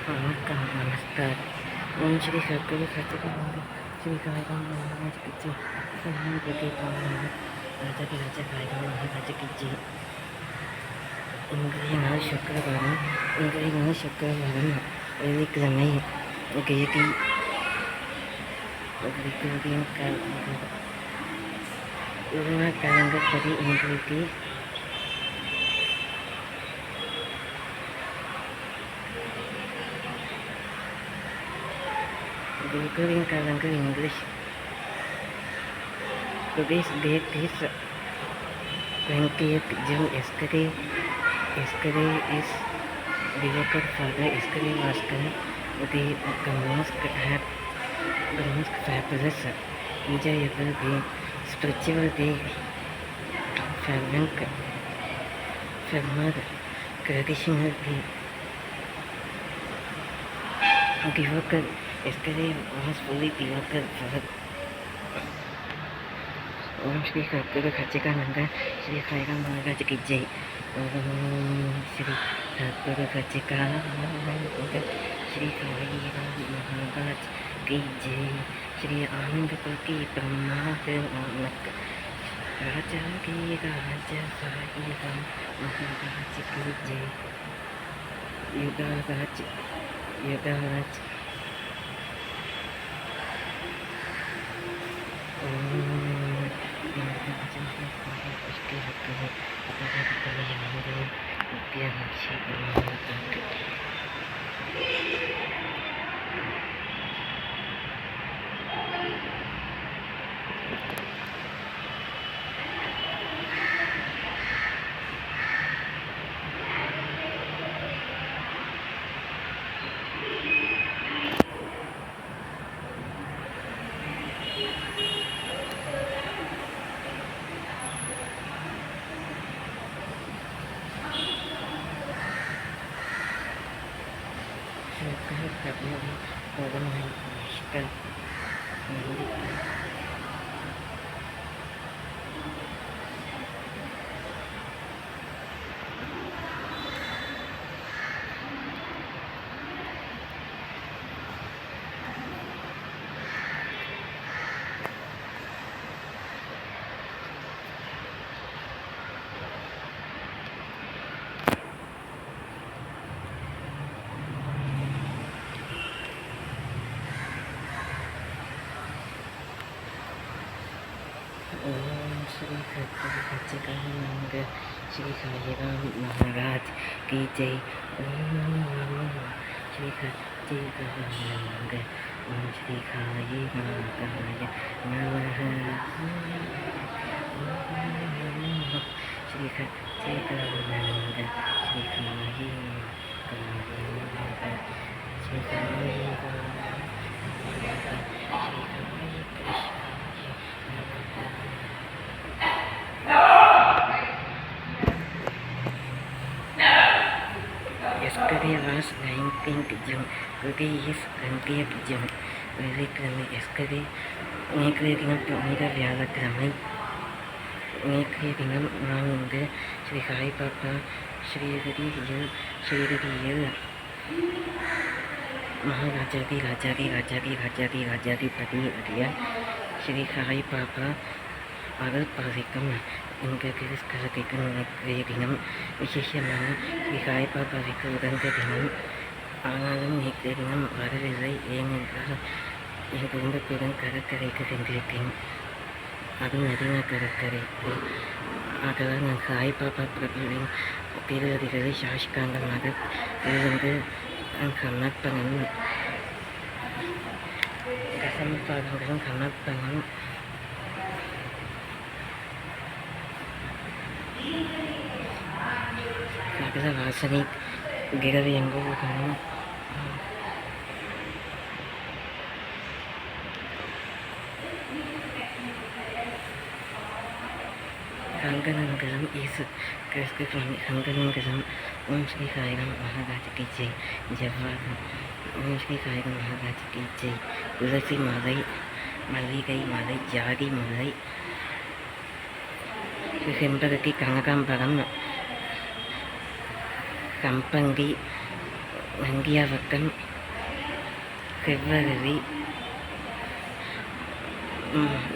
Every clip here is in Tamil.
வணக்கம், நமஸ்கார். ஓம் ஸ்ரீ சத்குரு சச்சிதானந்த ஸ்ரீ சாய்ராம் மகாராஜ் की जय. सन्मान प्रति पावन राजा के राजा साईराम महाराज की जय. இன்றைய நாள் சுக்கிரவாரம். வெள்ளிக்கிழமை கேதி கலங்கப்படி இன்றைக்கு Gregorian calendar English. Today's date is 20th June. Yesterday is Divakar father. Yesterday was the most fabulous, enjoyable day, spiritual day, fervent, traditional day. Divakar. Yesterday was fully Divakar father. ओम श्री सद्गुरु सच्चिदानंद श्री साईराम महाराज की जय. ओम श्री सद्गुरु सच्चिदानंद श्री साईराम महाराज की जय. श्री आनंदपुरी ब्रह्मांड नानक राजा की राजा साईराम महाराज की जय. युगराज ओम श्री सद्गुरु सच्चिदानंद श्री साईराम महाराज की जय. ओम श्री सच्चिदानंद ओम श्री साई माताय नमः. श्री सच्चिदानंद Shri Sai Shri Sai Yesterday was 19th June. Today is 20th June. வெள்ளிக்கிழமை. yesterday நேற்றைய தினம் புனித வியாழக்கிழமை. நேற்றைய தினம் நான் வந்து ஸ்ரீ சாய்பாபா ஸ்ரீரடியில் ராஜாதிபதி ஸ்ரீ சாய்பாபா அருள் பாதிக்கும் இங்கு கிறிஸ்தவத்திற்கு நேற்றைய தினம் விசேஷமான ஸ்ரீ சாய்பாபாவிற்கு உகந்த தினம். ஆனாலும் நேற்றைய தினம் வரவில்லை. ஏனென்றால் என் குடும்பத்துடன் கடற்கரைக்கு சென்றிருக்கேன். அதுவும் நதினா கடற்கரைக்கு. ஆதலால் நான் சாய்பாபா பிரபுவின் திருவடிகளை சாஷ்டாங்கமாக இருந்து சமர்ப்பணம் சகல வாசனை திரவியங்களுடனும் சங்கனங்களும் இயேசு கிறிஸ்து சுவாமி சங்கனங்களும். ஓம் ஸ்ரீ சாய்ராம் மகாராஜ் की जय. ஜவ்வாதம். ஓம் ஸ்ரீ சாய்ராம் மகாராஜ் की जय. துளசி மாலை, மல்லிகை மாலை, ஜாதி மாலை, செம்பருத்தி, கனகாம்பரம், கம்பங்கி, வங்கியாவக்கம், செவ்வரளி,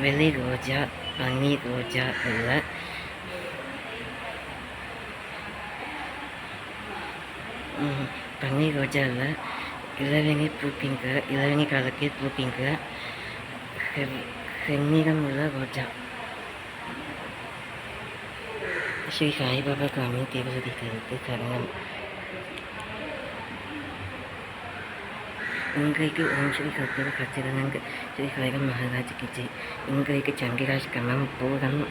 வெள்ளை ரோஜா, பன்னீர் ரோஜா இல்லை, பன்னீர் ரோஜா இல்லை, இளவேணி பூக்கிங்க, இளவேணி காலத்தில் பூக்கிங்க, செந்நிறம் உள்ள ரோஜா. ஸ்ரீ சாய்பாபா காமி திருவதிகளுக்கு சரணம். இன்றைக்கு ஓம் ஸ்ரீ சத்குரு சச்சிதானந்த ஸ்ரீ சாய்ராம் மகாராஜ் கி ஜெய். இன்றைக்கு சந்திராஷ்டமம், பூரம்,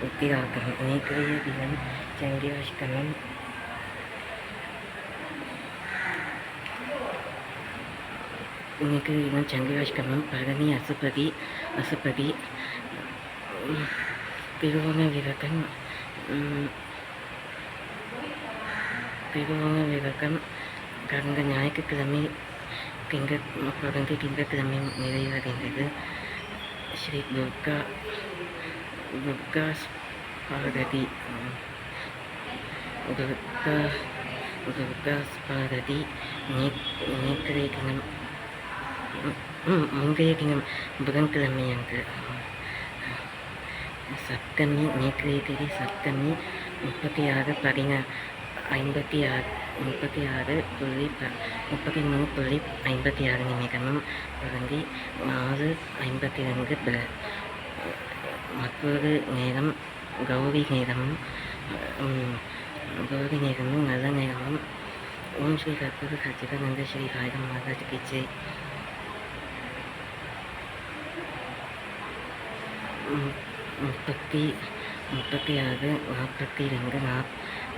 உத்திராகம். நேற்றைய தினம் சந்திராஷ்டமம். இன்னைக்கு தினம் சந்திராஷ்டமம். பரணி, அசுபதி, திருவோண விரகம், கடந்த ஞாயிற்றுக்கிழமை தொடர்ந்து திங்கட்கிழமை நிறைவடைந்தது. ஸ்ரீ துர்கா பாரதி நேற்றைய தினம் முந்தைய தினம் புதன்கிழமை அன்று சப்தமி, நேற்றைய தேதி சப்தமி 33.56 நிமிடமும் தொடங்கி 4:52 மற்றொரு நேரம் கௌரி நேரமும் நல்ல நேரமும். ஓம் ஸ்ரீ சத்குரு சச்சிதானந்த ஸ்ரீ சாய்ராம் மகாராஜ் கி ஜெய். முப்பத்தி 36,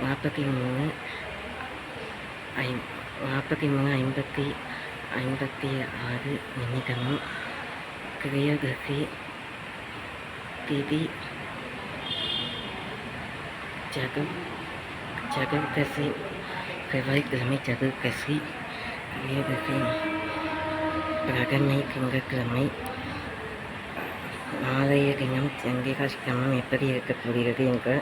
42, 43, 56 நிமிடமும். கிரியகசி திதி சதுர்தசி, செவ்வாய்க்கிழமை சதுர்தசி. கிரியகசி பிரகமை திங்கட்கிழமை. நாளைய தினம் சந்திராஷ்டமம் எப்படி இருக்கப் போகிறது என்று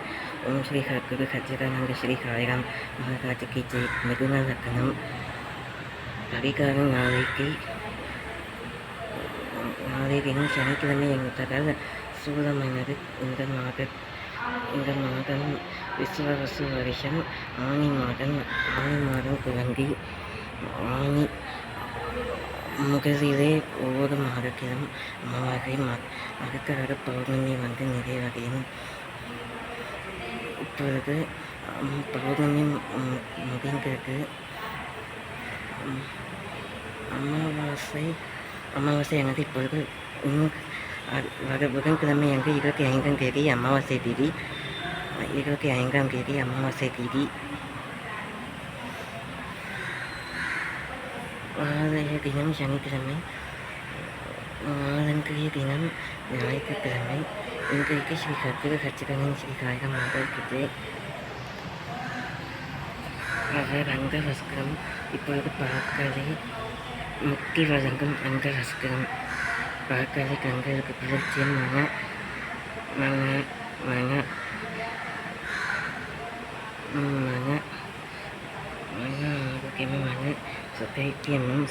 ஓம் ஸ்ரீ சத்குரு சச்சிதானந்த ஸ்ரீ சாய்ராம் மகாராஜ் கி ஜெய். மிதுன லக்னம். பரிகாரம் நாளைய தினம் சனிக்கிழமை என்பதால் சூலமானது இந்த மாதம் விசுவவசு வருஷம் ஆனி மாதம் துவங்கி ஆனி முதலிலே ஒவ்வொரு மாதத்திலும் அமாவாசை அடுத்த பௌர்ணமி நிறைவடையும். இப்பொழுது பௌர்ணமி முடிந்தது. அமாவாசை ஆனது இப்பொழுது வர புதன்கிழமை அன்று 25ஆம் தேதி அமாவாசை தேதி. 25ஆம் தேதி அமாவாசை தேதி. நாளைய தினம் சனிக்கிழமை. நாளன்றைய தினம் ஞாயிற்றுக்கிழமை. இன்றைக்கு ஸ்ரீ சத்குரு சச்சிதானந்த ஸ்ரீ சாய்ராம் மகாராஜ் கி ஜெய். அவர் அங்கவஸ்திரம். இப்பொழுது பாக்களை முக்தி வழங்கும் அங்கவஸ்திரம். பாக்களை கண்களுக்கு குளிர்ச்சியும் ஆரோக்கியமான சுதைத்தியமும்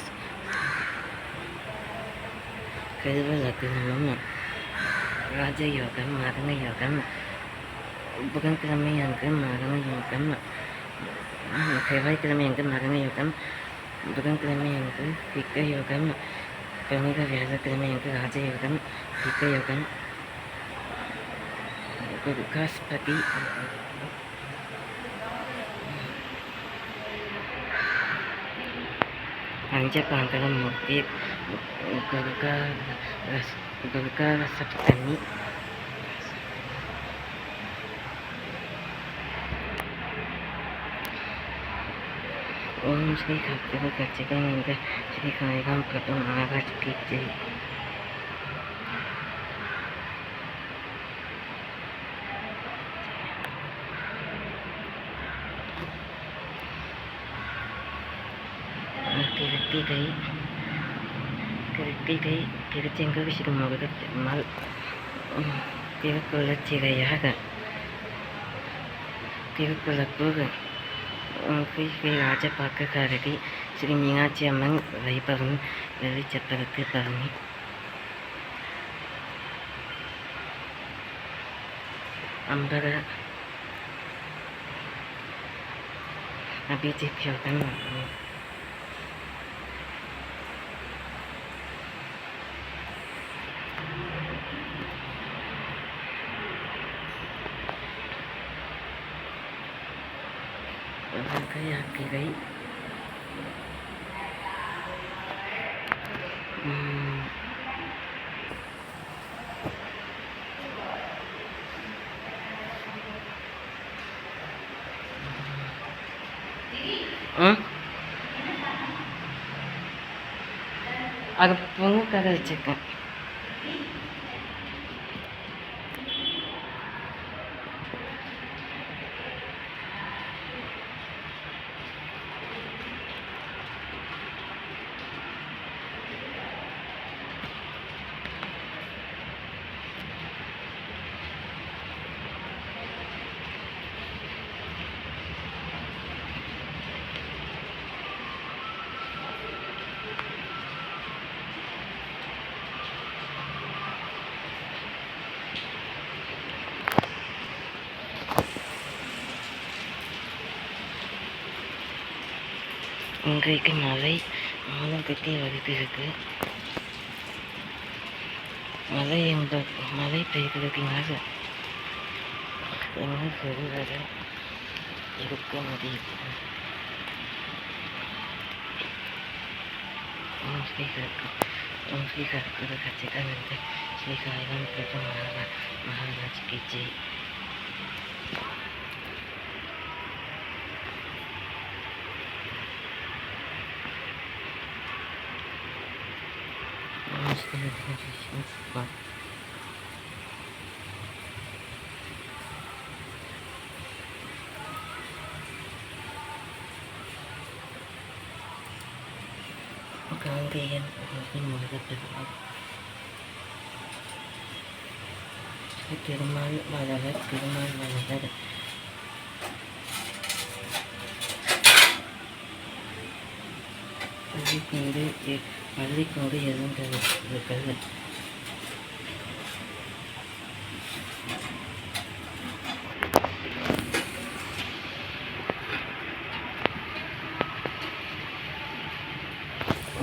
கருவ லக்னமும் ராஜயோகம், மரண யோகம். புதன்கிழமை அன்று மரண யோகம், செவ்வாய்க்கிழமை அன்று மரண யோகம், புதன்கிழமை அன்று சித்த யோகம், புனித வியாழக்கிழமை அன்று ராஜயோகம், சித்த யோகம். குருகாஸ்பதி பஞ்சபாண்டவம் மூர்த்தி. துர்கா சப்தமி. ஓம் ஸ்ரீ சத்குரு சச்சிதானந்த ஸ்ரீ சாய்ராம் பிரபு மகாராஜ் கி ஜெய். கிருத்திகை திருச்செங்கோடு ஸ்ரீ முருகப்பெருமாள் திருக்குளச்சிறையாக திருக்குளப்பூர் ஸ்ரீ ஸ்ரீ ராஜபாக்ககாரதி ஸ்ரீ மீனாட்சி அம்மன் வைபவம் வெளிச்சப்பரத்து பழனி. அம்பர அபிஜித் யோகன் யாத்திரை அது பொண்ணு கடை வச்சுருக்கேன். இன்றைக்கு மழை மாதம் கட்டி வருகிறது. மழை பெய்ததுனால என்ன சொல்வது இருக்க முடியுது. ஸ்ரீ கற்பக கட்சிக்கானது ஸ்ரீ சாய்ராம் பிரபு மகாராஜ்க்கு ஜெய். காந்தியன் மதப்பெருமாள் திருமால் வளவர் பள்ளிக்கோடு எழுந்திருக்கிறது.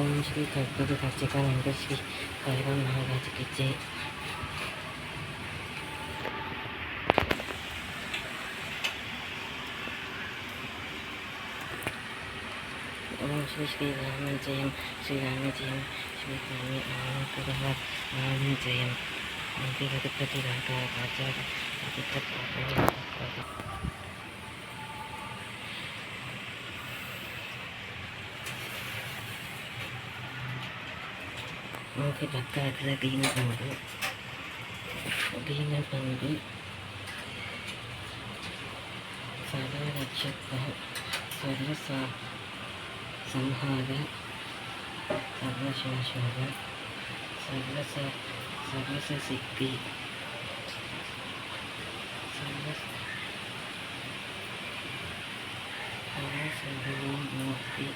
ஓம் ஸ்ரீ கற்பக காட்சிக்கானந்த ஸ்ரீ சாய்ராம் மகாராஜ்க்கு ஜெய். ஓம் ஸ்ரீ ஸ்ரீராம ஜெயம் ஸ்ரீராம ஜெயம் ஸ்ரீ சுவாமி ராம ஜெயம். ரகுபதி ராகவ ராஜா ஓகே. பக்கத்தில் தீனபந்து சர்வரட்சக சம்ஹார சர்வசேஸ்வர சர்வசித்தி சர்வசர்வமூர்த்தி